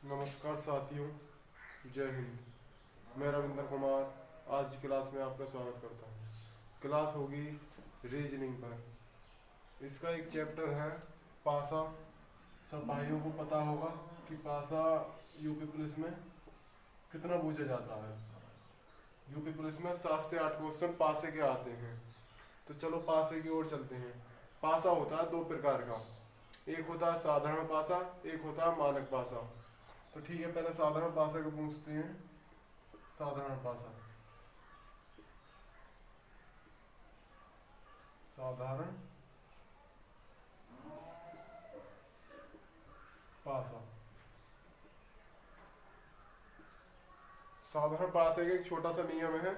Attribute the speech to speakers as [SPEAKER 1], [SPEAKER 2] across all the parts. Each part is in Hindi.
[SPEAKER 1] नमस्कार साथियों, जय हिंद। मैं रविंद्र कुमार आज की क्लास में आपका स्वागत करता हूँ। क्लास होगी रीजनिंग पर। इसका एक चैप्टर है पासा। सब भाइयों को पता होगा कि पासा यूपी पुलिस में कितना पूछा जाता है। यूपी पुलिस में 7 से 8 क्वेश्चन पासे के आते हैं। तो चलो पासे की ओर चलते हैं। पासा होता है दो प्रकार का, एक होता है साधारण पासा, एक होता है मानक पासा। तो ठीक है, पहले साधारण पासा को पूछते हैं। साधारण पासा, साधारण पासा। साधारण पासे का एक छोटा सा नियम है।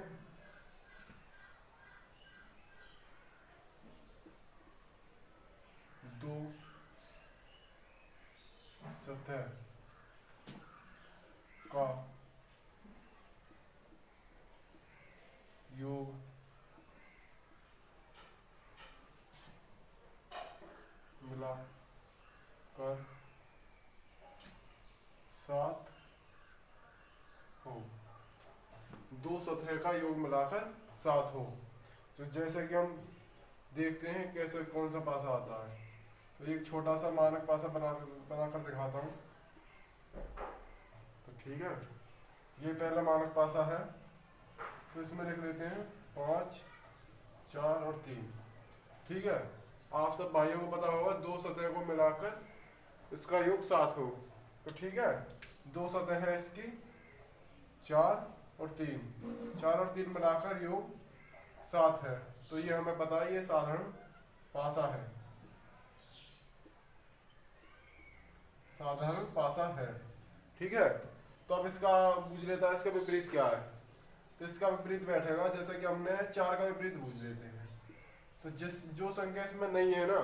[SPEAKER 1] दो सतह का योग मिला कर 7 हो। दो सतह का योग मिलाकर 7 हो। तो जैसे कि हम देखते हैं कैसे कौन सा पासा आता है। तो एक छोटा सा मानक पासा बनाकर दिखाता हूँ। तो ठीक है, ये पहला मानक पासा है। तो इसमें लिख लेते हैं 5, 4 और 3। ठीक है, आप सब भाइयों को पता होगा दो सतह को मिलाकर इसका योग 7 हो। तो ठीक है, दो सतह है इसकी 4 और 3। 4 और 3 मिलाकर योग 7 है। तो ये हमें पता है, ये साधारण पासा है। साधारण पासा है। ठीक है, तो अब इसका पूछ लेता है इसका विपरीत क्या है। तो इसका विपरीत बैठेगा, जैसे कि हमने 4 का विपरीत पूछ लेते हैं। तो जो संख्या इसमें नहीं है ना,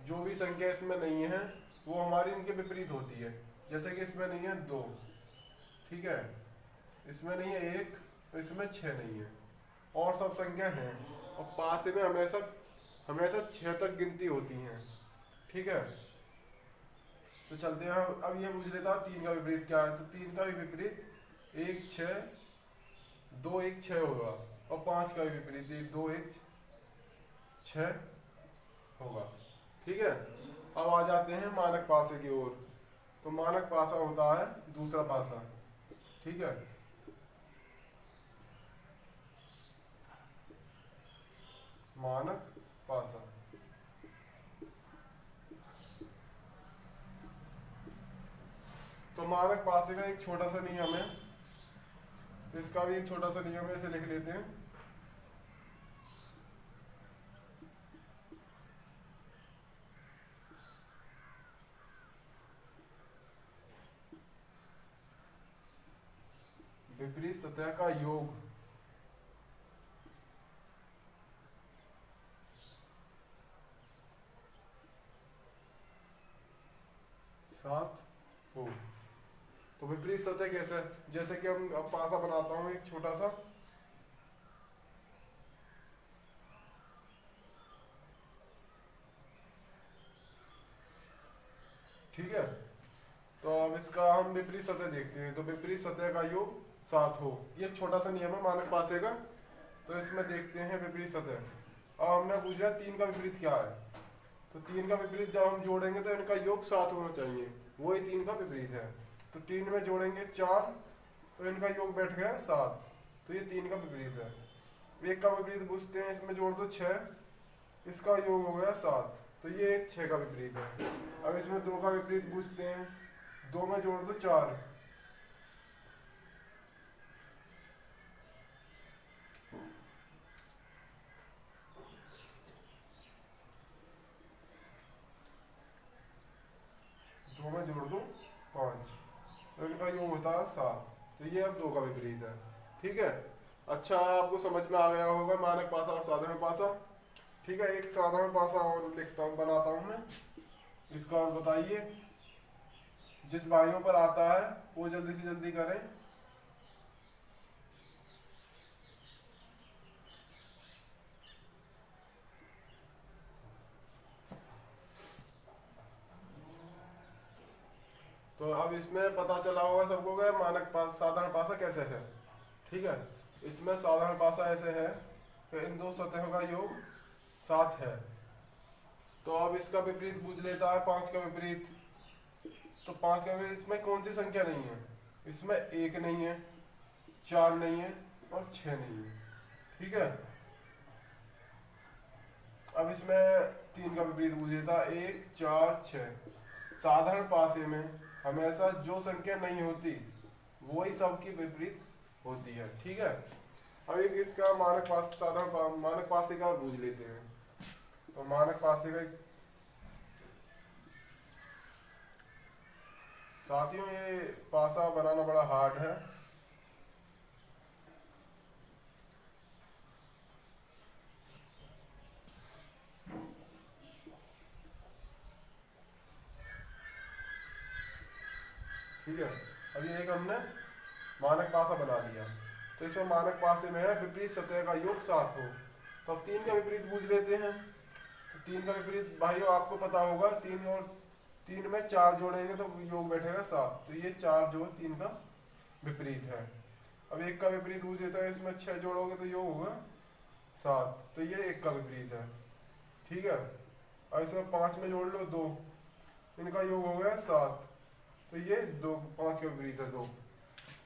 [SPEAKER 1] जो भी संख्या इसमें नहीं है वो हमारी इनके विपरीत होती है। जैसे कि इसमें नहीं है 2, ठीक है, इसमें नहीं है 1, तो इसमें 6 नहीं है, और सब संख्या हैं। और पासे में हमेशा हमेशा 6 तक गिनती होती हैं। ठीक है, तो चलते हैं। अब ये पूछ लेता है 3 का विपरीत क्या है। तो 3 का भी विपरीत 1, 6, 2, 1, 6 होगा। और 5 का भी विपरीत 1, 2, 1, 6 होगा। ठीक है, अब आ जाते हैं मानक पासे की ओर। तो मानक पासा होता है दूसरा पासा। ठीक है, मानक पासा। तो मानक पासे का एक छोटा सा नियम है। तो इसका भी एक छोटा सा नियम है, इसे लिख लेते हैं। विपरीत सतह का योग सात हो। तो विपरीत सतह कैसे, जैसे कि हम अब पासा बनाता हूं एक छोटा सा। ठीक है, तो अब इसका हम विपरीत सतह देखते हैं। तो विपरीत सतह का योग 7 हो, ये एक छोटा सा नियम है मानक पासे का। तो इसमें देखते हैं विपरीत सतह। अब हमने पूछा 3 का विपरीत क्या है। तो 3 का विपरीत जब हम जोड़ेंगे तो इनका योग 7 होना चाहिए, वही 3 का विपरीत है। तो 3 में जोड़ेंगे 4, तो इनका योग बैठ गया 7। तो ये 3 का विपरीत है। 1 का विपरीत पूछते हैं, इसमें जोड़ दो 6, इसका योग हो गया 7। तो ये एक 6 का विपरीत है। अब इसमें 2 का विपरीत पूछते हैं, 2 में जोड़ दो 4, दो में जोड़ दो 5, तो इनका योग होता है 7। तो ये अब 2 का विपरीत है। ठीक है, अच्छा आपको समझ में आ गया होगा मानक पासा और साधारण पासा। ठीक है, एक साधारण पासा और लिखता हूँ, बनाता हूँ मैं इसका। और बताइए, जिस भाइयों पर आता है वो जल्दी से जल्दी करें। तो तो अब इसमें पता चला होगा सबको कि मानक साधारण पासा कैसे है। ठीक है, इसमें साधारण पासा ऐसे है कि इन दो सतहों का योग 7 है। तो अब इसका विपरीत पूछ लेता है 5 का विपरीत। तो 5 का विपरीत इसमें कौन सी संख्या नहीं है? इसमें 1 नहीं है, 4 नहीं है और 6 नहीं है। ठीक है, अब इसमें 3 का विपरीत पूछ लेता 1 4 6। साधारण पासे में हमेशा जो संख्या नहीं होती वही सबकी विपरीत होती है। ठीक है, अब एक इसका मानक पास साधारण मानक पासे का पूछ लेते हैं। तो मानक पासे का साथियों ये पासा बनाना बड़ा हार्ड है। ठीक है, अब ये एक हमने मानक पासा बना लिया। तो इसमें मानक पासे में है विपरीत सतह का योग 7 हो। तो अब 3 का विपरीत पूछ लेते हैं। तो 3 का विपरीत भाइयों आपको पता होगा, 3 और 3 में 4 जोड़ेंगे तो योग बैठेगा 7। तो ये 4 जो 3 का विपरीत है। अब 1 का विपरीत पूछ लेता है, इसमें 6 जोड़ोगे तो योग होगा 7। तो ये 1 का विपरीत है। ठीक है, और इसमें 5 में जोड़ लो 2, इनका योग हो गया 7। तो ये 2 5 का विपरीत है 2।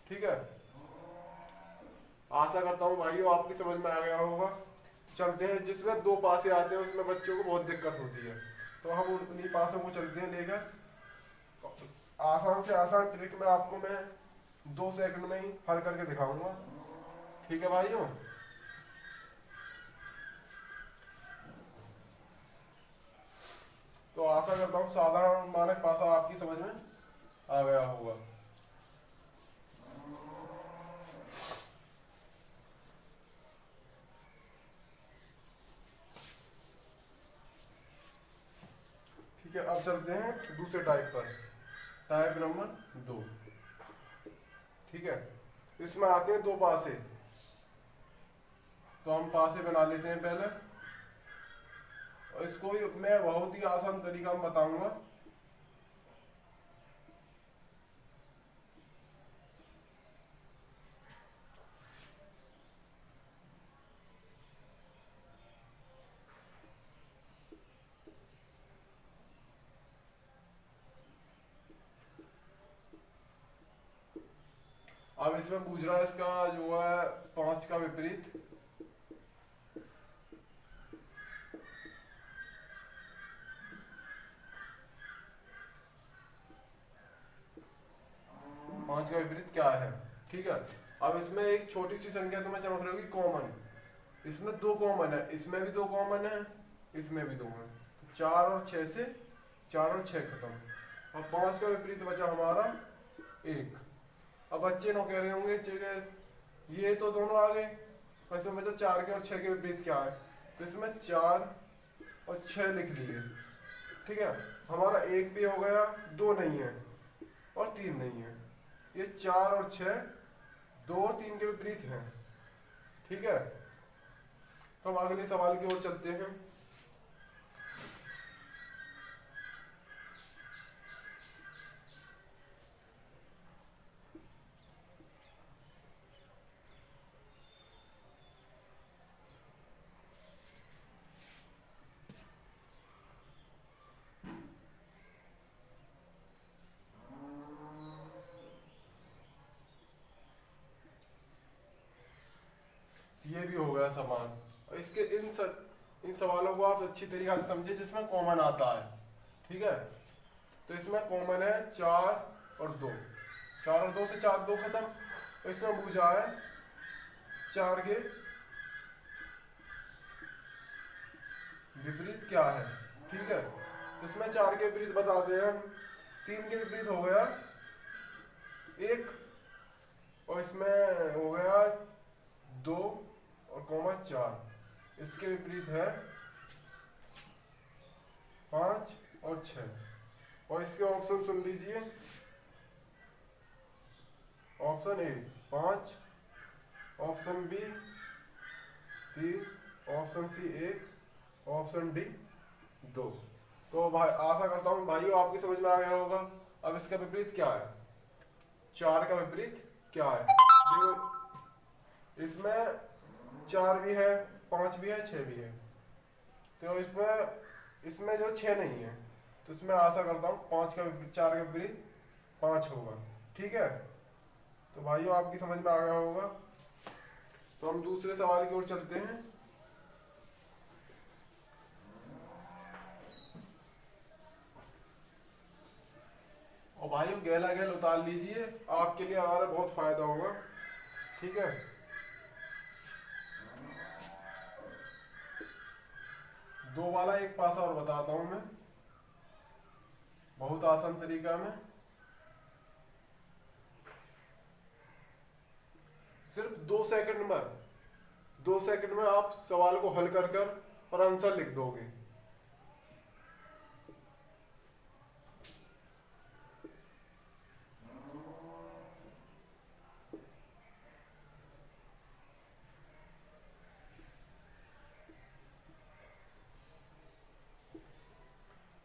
[SPEAKER 1] ठीक है, आशा करता हूँ भाइयों आपकी समझ में आ गया होगा। चलते हैं, जिसमें 2 पासे आते हैं उसमें बच्चों को बहुत दिक्कत होती है, तो हम उन्हीं पासों को चलते हैं लेकर। आसान से आसान ट्रिक में आपको मैं 2 सेकंड में ही हल करके दिखाऊंगा। ठीक है भाइयों, तो आशा करता हूँ साधारण मानक पासा आपकी समझ में आ गया होगा। ठीक है, अब चलते हैं दूसरे टाइप पर, टाइप नंबर 2। ठीक है, इसमें आते हैं 2 पासे। तो हम पासे बना लेते हैं पहले, और इसको भी मैं बहुत ही आसान तरीका में बताऊंगा। अब इसमें पूछ रहा है इसका जो है 5 का विपरीत। पांच का विपरीत क्या है? ठीक है, अब इसमें एक छोटी सी संख्या तुम्हें चमक रही होगी कॉमन। इसमें 2 कॉमन है, इसमें भी 2 कॉमन है, इसमें भी 2 है। तो 4 और 6 से 4 और 6 खत्म। अब 5 का विपरीत बचा हमारा 1। अब बच्चे नो कह रहे होंगे ये तो दोनों आ गए, इसमें बचा 4 के और 6 के विपरीत क्या है? तो इसमें 4 और 6 लिख लिए। ठीक है, हमारा 1 भी हो गया, 2 नहीं है और 3 नहीं है। ये 4 और 6 2 और 3 के विपरीत हैं। ठीक है, तो हम अगले सवाल की ओर चलते हैं। ये भी हो गया समान। और इसके इन सवालों को आप अच्छी तरीके से समझे जिसमें कॉमन आता है। ठीक है, तो इसमें कॉमन है 4 और 2। 4 और 2 से 4 2 खत्म। तो इसमें पूछा है 4 के विपरीत क्या है। ठीक है, तो इसमें 4 के विपरीत बताते हैं हम। 3 के विपरीत हो गया 1, और इसमें हो गया 2 और कॉमा 4। इसके विपरीत है 5 और 6। और इसके ऑप्शन सुन लीजिए। Option A 5, option B 3, option C 1, option D 2। तो भाई आशा करता हूँ भाइयों आपकी समझ में आ गया होगा। अब इसका विपरीत क्या है, 4 का विपरीत क्या है, देखो इसमें 4 भी है, 5 भी है, 6 भी है, तो इसमें जो 6 नहीं है, तो इसमें आशा करता हूँ 5 का 4 का विपरीत 5 होगा। ठीक है, तो भाइयों आपकी समझ में आ गया होगा। तो हम दूसरे सवाल की ओर चलते हैं। और भाइयों गहला गहल उतार लीजिए, आपके लिए हमारा बहुत फायदा होगा। ठीक है, दो वाला एक पासा और बताता हूं मैं, बहुत आसान तरीका में। सिर्फ 2 सेकंड में आप सवाल को हल कर और आंसर लिख दोगे।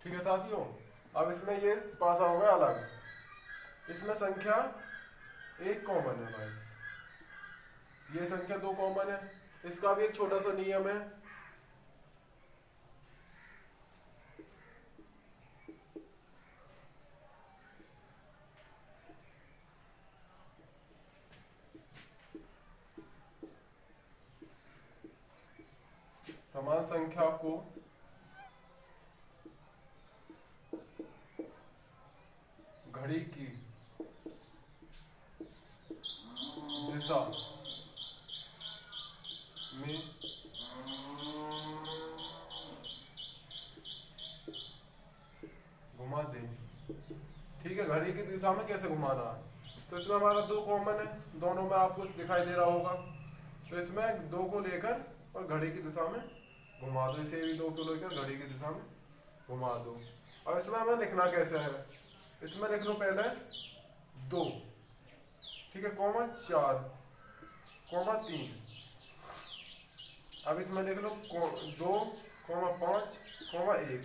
[SPEAKER 1] ठीक है साथियों, अब इसमें ये पासा होगा अलग, इसमें संख्या 1 कॉमन है गाइस, ये संख्या 2 कॉमन है। इसका भी एक छोटा सा नियम है, समान संख्या को घड़ी की दिशा में घुमा दे। ठीक है, घड़ी की दिशा में कैसे घुमाना है, तो इसमें हमारा 2 कॉमन है, दोनों में आपको दिखाई दे रहा होगा। तो इसमें 2 को लेकर और घड़ी की दिशा में घुमा दो, इसे भी 2 को लेकर घड़ी की दिशा में घुमा दो। अब इसमें हमें लिखना कैसे है, इसमें लिख लो पहले 2, ठीक है, कॉमा 4, कॉमा 3। अब इसमें लिख लो 2, कॉमा 5, कॉमा 1।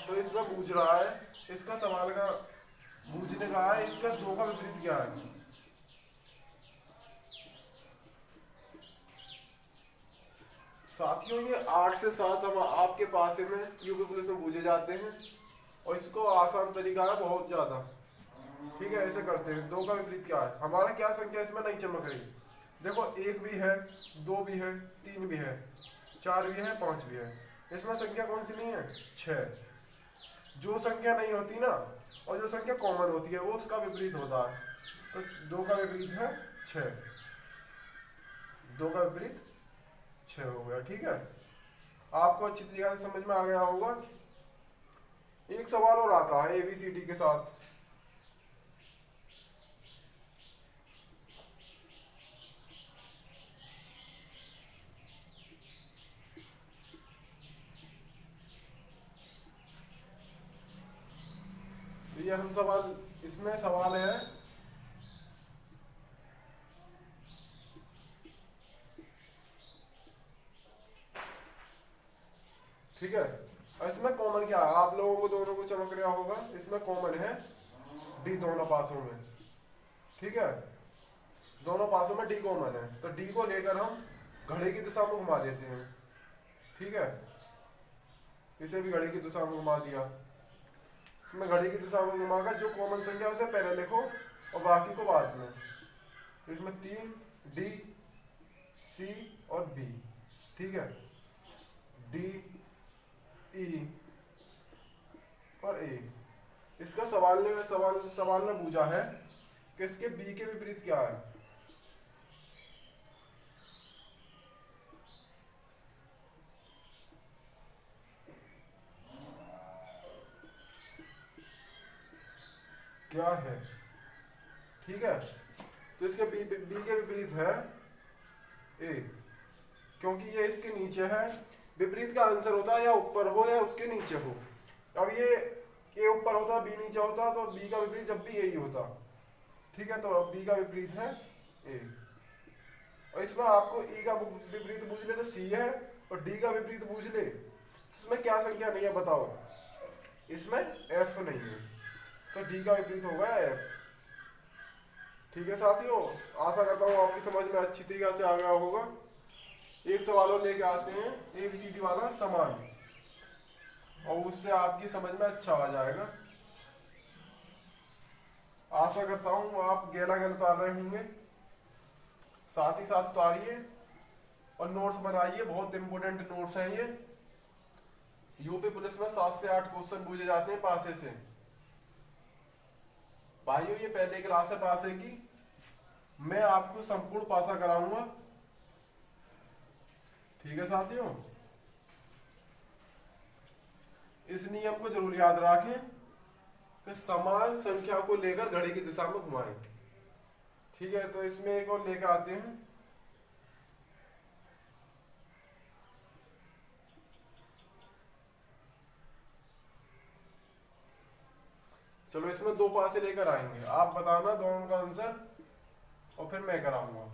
[SPEAKER 1] तो इसमें पूछ रहा है, इसका सवाल का पूछने का है, इसका 2 का विपरीत क्या है। साथियों ये 8 से 7 हम आपके पास में यूपी पुलिस में पूछे जाते हैं, और इसको आसान तरीका है बहुत ज्यादा। ठीक है, ऐसे करते हैं, 2 का विपरीत क्या है, हमारा क्या संख्या इसमें नहीं चमक रही, देखो 1 भी है, 2 भी है, 3 भी है, 4 भी है, 5 भी है, इसमें संख्या कौन सी नहीं है, 6। जो संख्या नहीं होती ना, और जो संख्या कॉमन होती है वो उसका विपरीत होता है। तो 2 का विपरीत है 6, 2 का विपरीत 6 हो गया। ठीक है, आपको अच्छी तरीके से समझ में आ गया होगा। एक सवाल और आता है ABCD के साथ, ये हम सवाल, इसमें सवाल है ठीक है, और इसमें कॉमन क्या है, आप लोगों को दोनों को चमक रहा होगा, इसमें कॉमन है D दोनों पासों में। ठीक है, दोनों पासों में D कॉमन है, तो D को लेकर हम घड़ी की दिशा में घुमा देते हैं। ठीक है, इसे भी घड़ी की दिशा में घुमा दिया, इसमें घड़ी की दिशा में घुमाकर जो कॉमन संख्या उसे पहले लिखो और बाकी को बाद में। इसमें 3 D C और B। ठीक है, D E और A। इसका सवाल ने पूछा है कि इसके B के विपरीत क्या है। क्या है, ठीक है, तो इसके B के विपरीत है A, क्योंकि ये इसके नीचे है। विपरीत का आंसर होता है या ऊपर हो या उसके नीचे हो। अब ये A ऊपर होता, B नीचे होता, तो B का विपरीत जब भी यही होता। ठीक है, तो अब B का विपरीत है A, और इसमें आपको E का विपरीत पूछ ले तो C है, और D का विपरीत पूछ ले तो इसमें क्या संख्या नहीं है बताओ, इसमें F नहीं है। तो डी का विपरीत होगा एफ। ठीक है साथियों, आशा करता हूँ आपकी समझ में अच्छी तरीके से आ गया होगा। एक सवाल और लेके आते हैं ABCD वाला समान, और उससे आपकी समझ में अच्छा आ जाएगा। आशा करता हूँ आप गैला गैल उतार रहे होंगे, साथ ही साथ उतारिए और नोट्स बनाइए। बहुत इंपोर्टेंट नोट्स हैं ये। यूपी पुलिस में 7 से 8 क्वेश्चन पूछे जाते हैं पासे से। भाइयों ये पहले क्लास है पासे की, मैं आपको संपूर्ण पासा कराऊंगा। ठीक है साथियों, इस नियम को जरूर याद रखें कि समान संख्या को लेकर घड़ी की दिशा में घुमाएं। ठीक है, तो इसमें एक और लेकर आते हैं। चलो इसमें 2 पासे लेकर आएंगे, आप बताना दोनों का आंसर और फिर मैं कराऊंगा।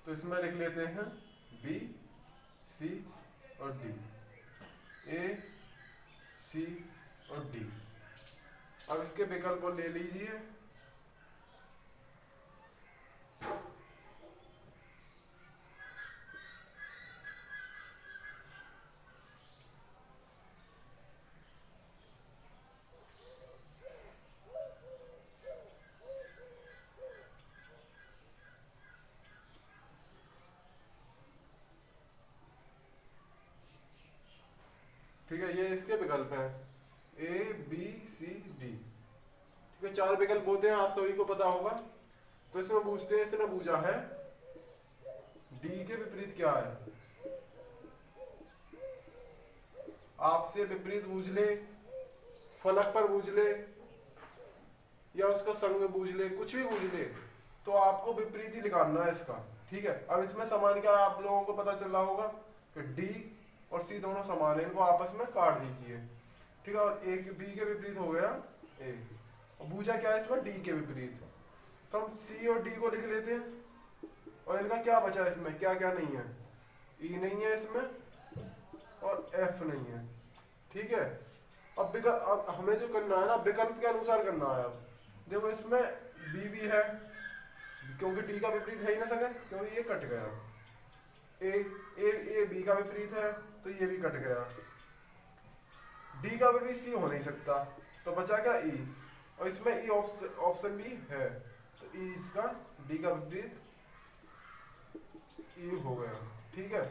[SPEAKER 1] तो इसमें लिख लेते हैं B, C और D, A, C और D। अब इसके विकल्प को ले लीजिए। ठीक है, ये इसके विकल्प हैं A, B, C, D। ठीक है, 4 विकल्प होते हैं, आप सभी को पता होगा। तो इसमें पूछते हैं, इसने पूछा है D के विपरीत क्या है। आपसे विपरीत पूछ ले, फलक पर पूछ ले, या उसका संग पूछ ले, कुछ भी पूछ ले, तो आपको विपरीत ही निकालना है इसका। ठीक है, अब इसमें समान क्या है आप लोगों को पता चल रहा होगा कि D और C दोनों समान है, इनको आपस में काट दीजिए। ठीक है, और एक B के विपरीत हो गया A, और पूछा क्या है इसमें D के विपरीत, तो हम C और D को लिख लेते हैं। और इनका क्या बचा है इसमें, क्या क्या नहीं है, E नहीं है इसमें और F नहीं है। ठीक है, अब हमें जो करना है ना, विकल्प के अनुसार करना है। अब देखो इसमें B भी है, क्योंकि D का विपरीत है ही ना सके, क्योंकि ये कट गया। ए B का विपरीत है, तो ये भी कट गया। D का विपरीत C हो नहीं सकता, तो बचा क्या E, और इसमें E ऑप्शन भी है, तो E इसका D का विपरीत E हो गया। ठीक है,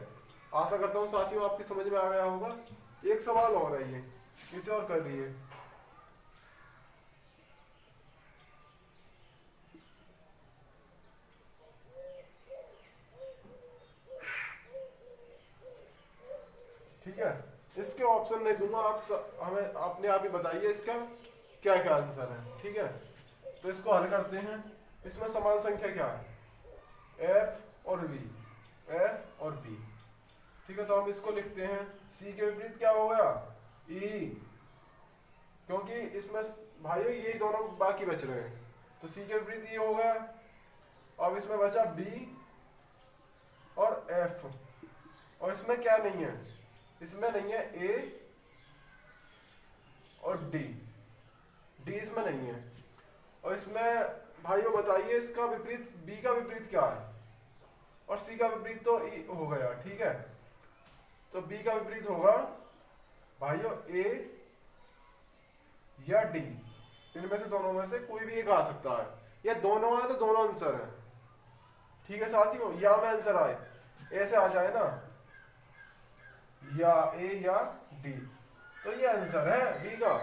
[SPEAKER 1] आशा करता हूँ साथियों आपकी समझ में आ गया होगा। एक सवाल और है, ये इसे और कर लिए। ठीक है, इसके ऑप्शन नहीं दूंगा, आप हमें अपने आप ही बताइए इसका क्या क्या आंसर है। ठीक है, तो इसको हल करते हैं। इसमें समान संख्या क्या है, F और V, F और B। ठीक है, तो हम इसको लिखते हैं। C के विपरीत क्या हो गया, E, क्योंकि इसमें भाइयों यही दोनों बाकी बच रहे हैं, तो C के विपरीत E हो गया। अब इसमें बचा B और F, और इसमें क्या नहीं है, इसमें नहीं है A और D इसमें नहीं है। और इसमें भाइयों बताइए इसका विपरीत, B का विपरीत क्या है, और C का विपरीत तो E हो गया। ठीक है, तो B का विपरीत होगा भाइयों A या D, इनमें से दोनों में से कोई भी एक आ सकता है, या दोनों है तो दोनों आंसर है। ठीक है साथियों, या में आंसर आए, ऐसे आ जाए ना, या A या D, तो ये आंसर है B का।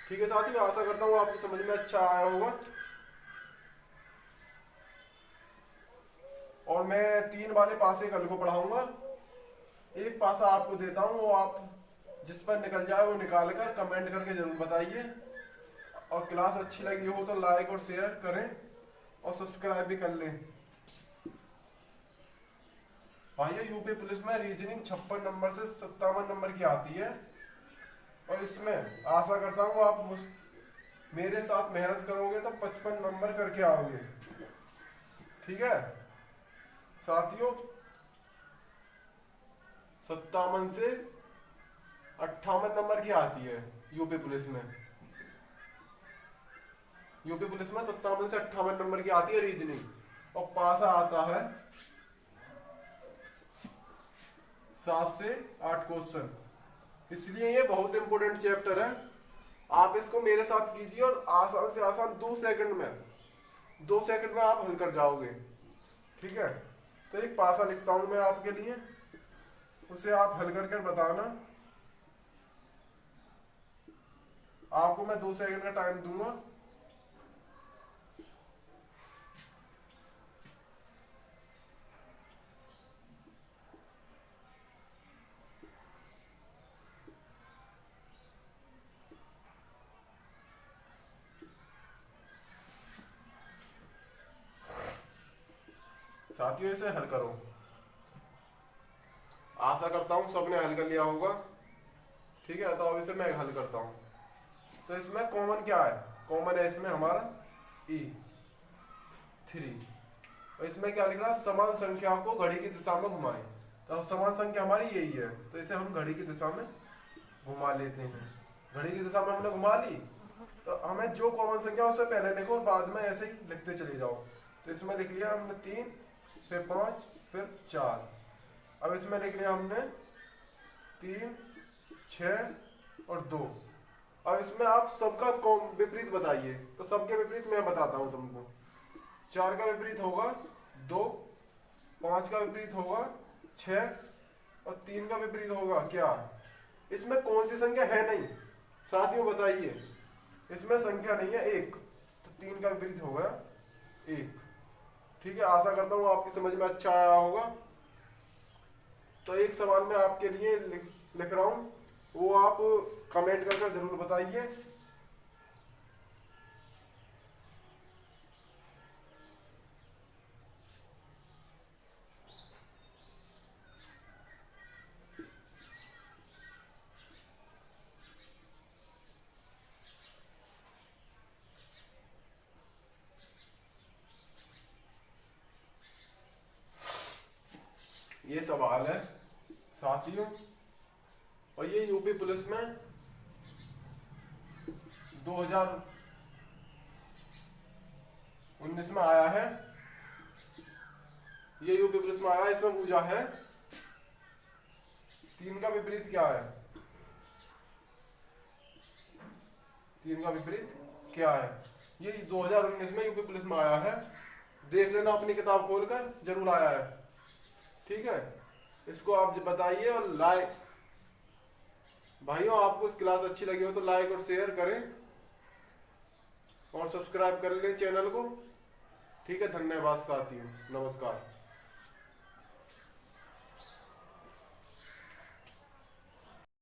[SPEAKER 1] ठीक है साथियों, आशा करता हूँ आपकी समझ में अच्छा आया होगा। और मैं 3 वाले पासे कल को पढ़ाऊंगा। एक पासा आपको देता हूँ, वो आप जिस पर निकल जाए वो निकाल कर कमेंट करके जरूर बताइए। और क्लास अच्छी लगी हो तो लाइक और शेयर करें और सब्सक्राइब भी कर लें। भाइयों यूपी पुलिस में रीजनिंग 56 नंबर से 57 नंबर की आती है, और इसमें आशा करता हूँ आप मेरे साथ मेहनत करोगे तो 55 नंबर करके आओगे। ठीक है साथियों, 57 से 58 नंबर की आती है यूपी पुलिस में। यूपी पुलिस में 57 से 58 नंबर की आती है रीजनिंग, और पासा आता है 7 से 8 क्वेश्चन। इसलिए ये बहुत इंपॉर्टेंट चैप्टर है। आप इसको मेरे साथ कीजिए और आसान से आसान 2 सेकंड में आप हल कर जाओगे। ठीक है, तो एक पासा लिखता हूं मैं आपके लिए, उसे आप हल कर बताना। आपको मैं 2 सेकंड का टाइम दूंगा। साथियों इसे हल करो। आशा करता हूं सबने हल कर लिया होगा। ठीक है, तो अब इसे मैं हल करता हूं। तो इसमें कॉमन क्या है? कॉमन है इसमें हमारा E3। और इसमें क्या लिख रहा है? समान संख्या को घड़ी की दिशा में घुमाएं। तो समान संख्या हमारी यही है, तो इसे हम घड़ी की दिशा में घुमा लेते हैं। घड़ी की दिशा में हमने घुमा ली, तो हमें जो कॉमन संख्या उससे पहले लिखो और बाद में ऐसे ही लिखते चले जाओ। तो इसमें लिख लिया हमने 3, फिर 5, फिर 4। अब इसमें लिख लिया हमने 3, 6 और 2। अब इसमें आप सबका विपरीत बताइए। तो सबके विपरीत मैं बताता हूं तुमको। 4 का विपरीत होगा 2, 5 का विपरीत होगा 6 और 3 का विपरीत होगा क्या? इसमें कौन सी संख्या है नहीं? साथियों बताइए, इसमें संख्या नहीं है 1, तो 3 का विपरीत होगा 1। ठीक है, आशा करता हूँ आपकी समझ में अच्छा आया होगा। तो एक सवाल मैं आपके लिए लिख रहा हूँ, वो आप कमेंट करके जरूर बताइए। ये सवाल है साथियों, और ये यूपी पुलिस में 2019 में आया है। ये यूपी पुलिस में आया है। इसमें पूछा है 3 का विपरीत क्या है? 3 का विपरीत क्या है? ये 2019 में यूपी पुलिस में आया है। देख लेना अपनी किताब खोलकर, जरूर आया है। ठीक है, इसको आप बताइए। और लाइक, भाइयों आपको इस क्लास अच्छी लगी हो तो लाइक और शेयर करें और सब्सक्राइब कर लें चैनल को। ठीक है, धन्यवाद साथियों, नमस्कार।